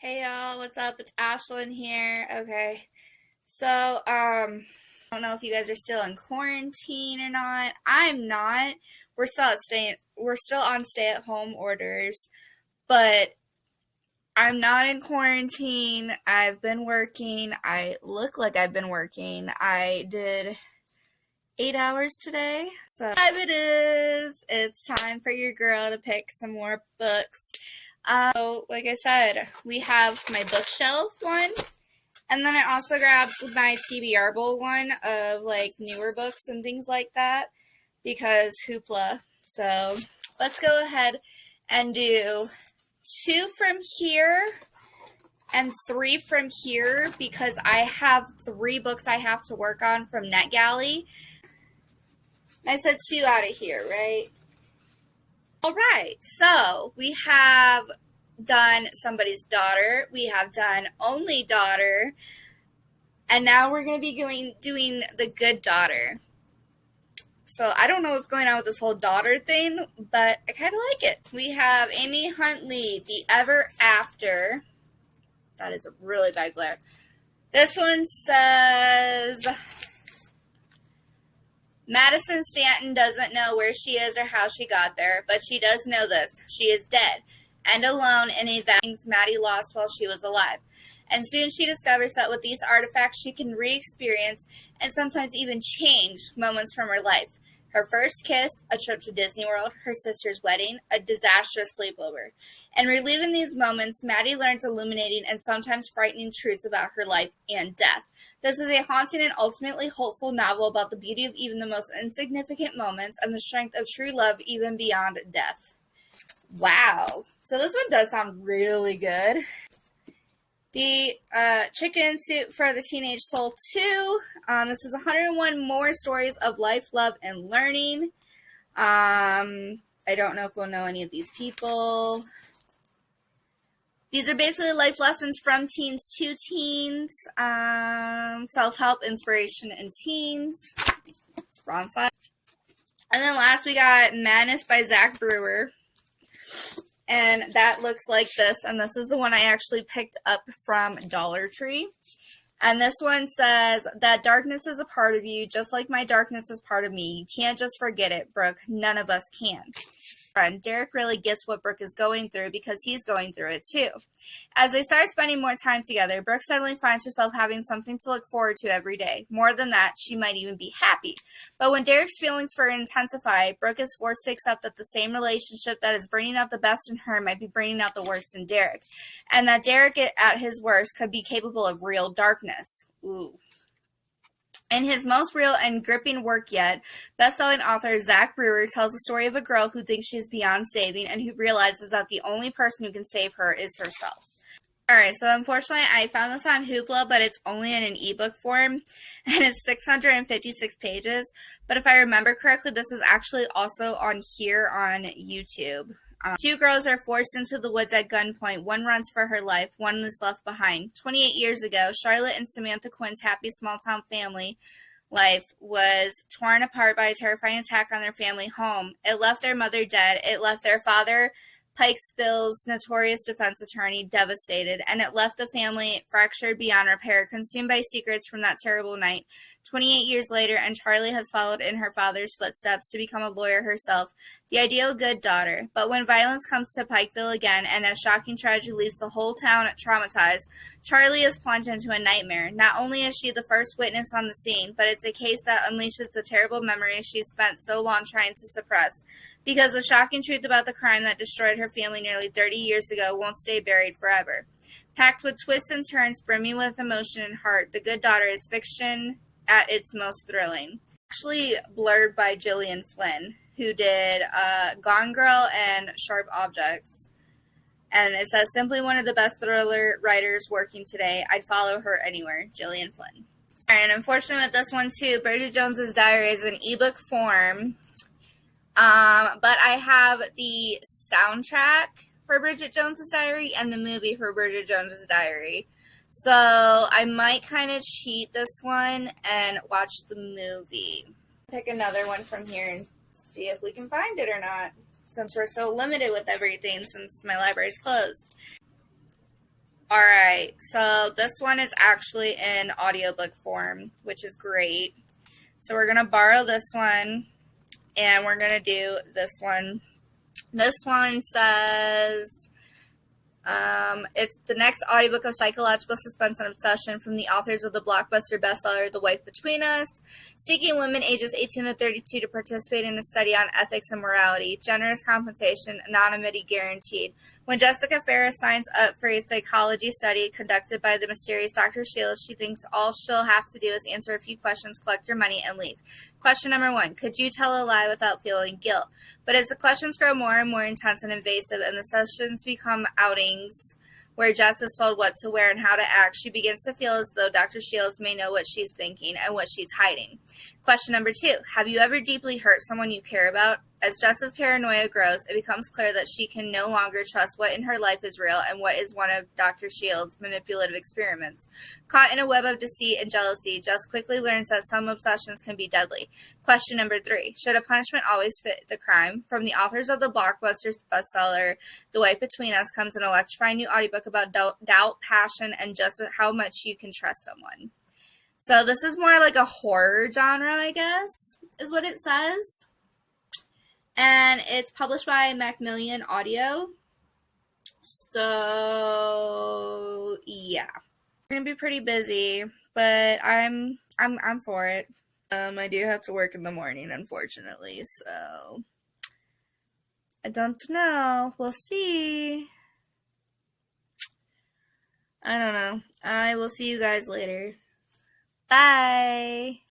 Hey y'all, what's up? It's Ashlyn here. Okay. So, I don't know if you guys are still in quarantine or not. I'm not. We're still on stay-at-home orders, but I'm not in quarantine. I've been working. I look like I've been working. I did 8 hours today. So, it is. It's time for your girl to pick some more books. So, like I said, we have my bookshelf one. And then I also grabbed my TBR bowl one of like newer books and things like that because hoopla. So let's go ahead and do 2 from here and 3 from here because I have 3 books I have to work on from NetGalley. I said 2 out of here, right? All right, so we have done Somebody's Daughter. We have done Only Daughter. And now we're going to be doing The Good Daughter. So I don't know what's going on with this whole daughter thing, but I kind of like it. We have Amy Huntley, The Everafter. That is a really bad glare. This one says, Madison Stanton doesn't know where she is or how she got there, but she does know this. She is dead and alone in a things Maddie lost while she was alive. And soon she discovers that with these artifacts she can re-experience and sometimes even change moments from her life. Her first kiss, a trip to Disney World, her sister's wedding, a disastrous sleepover. And reliving these moments, Maddie learns illuminating and sometimes frightening truths about her life and death. This is a haunting and ultimately hopeful novel about the beauty of even the most insignificant moments and the strength of true love even beyond death. Wow. So this one does sound really good. The Chicken Soup for the Teenage Soul 2. This is 101 more stories of life, love, and learning. I don't know if we'll know any of these people. These are basically life lessons from teens to teens. Self-help, inspiration, and teens. Wrong side. And then last we got Madness by Zac Brewer. And that looks like this. And this is the one I actually picked up from Dollar Tree. And this one says that darkness is a part of you, just like my darkness is part of me. You can't just forget it, Brooke. None of us can. And Derek really gets what Brooke is going through because he's going through it too. As they start spending more time together, Brooke suddenly finds herself having something to look forward to every day. More than that, she might even be happy. But when Derek's feelings for her intensify, Brooke is forced to accept that the same relationship that is bringing out the best in her might be bringing out the worst in Derek. And that Derek at his worst could be capable of real darkness. Ooh. In his most real and gripping work yet, best-selling author Zac Brewer tells the story of a girl who thinks she is beyond saving and who realizes that the only person who can save her is herself. Alright, so unfortunately I found this on Hoopla, but it's only in an ebook form, and it's 656 pages. But if I remember correctly, this is actually also on here on YouTube. 2 girls are forced into the woods at gunpoint. One runs for her life. One is left behind. 28 years ago, Charlotte and Samantha Quinn's happy small-town family life was torn apart by a terrifying attack on their family home. It left their mother dead. It left their father, Pikesville's notorious defense attorney, devastated. And it left the family fractured beyond repair, consumed by secrets from that terrible night. 28 years later, and Charlie has followed in her father's footsteps to become a lawyer herself, the ideal good daughter. But when violence comes to Pikeville again, and a shocking tragedy leaves the whole town traumatized, Charlie is plunged into a nightmare. Not only is she the first witness on the scene, but it's a case that unleashes the terrible memories she spent so long trying to suppress. Because the shocking truth about the crime that destroyed her family nearly 30 years ago won't stay buried forever. Packed with twists and turns, brimming with emotion and heart, The Good Daughter is fiction at its most thrilling. Actually blurred by Gillian Flynn, who did Gone Girl and Sharp Objects. And it says, simply one of the best thriller writers working today. I'd follow her anywhere. Gillian Flynn. And unfortunately with this one too, Bridget Jones's Diary is in ebook form. But I have the soundtrack for Bridget Jones's Diary and the movie for Bridget Jones's Diary. So I might kind of cheat this one and watch the movie. Pick another one from here and see if we can find it or not, since we're so limited with everything since my library's closed. Alright, so this one is actually in audiobook form, which is great. So we're going to borrow this one, and we're going to do this one. This one says, it's the next audiobook of psychological suspense and obsession from the authors of the blockbuster bestseller The Wife Between Us, seeking women ages 18 to 32 to participate in a study on ethics and morality, generous compensation, anonymity guaranteed. When Jessica Ferris signs up for a psychology study conducted by the mysterious Dr. Shields, she thinks all she'll have to do is answer a few questions, collect her money, and leave. Question number 1. Could you tell a lie without feeling guilt? But as the questions grow more and more intense and invasive and the sessions become outings where Jess is told what to wear and how to act, she begins to feel as though Dr. Shields may know what she's thinking and what she's hiding. Question number 2. Have you ever deeply hurt someone you care about? As Jess's paranoia grows, it becomes clear that she can no longer trust what in her life is real and what is one of Dr. Shields' manipulative experiments. Caught in a web of deceit and jealousy, Jess quickly learns that some obsessions can be deadly. Question number 3. Should a punishment always fit the crime? From the authors of the blockbuster bestseller The Wife Between Us comes an electrifying new audiobook about doubt, passion, and just how much you can trust someone. So this is more like a horror genre, I guess, is what it says. And it's published by Macmillan Audio. So yeah, we're gonna be pretty busy, but I'm for it. I do have to work in the morning, unfortunately, so I don't know. We'll see. I don't know. I will see you guys later. Bye.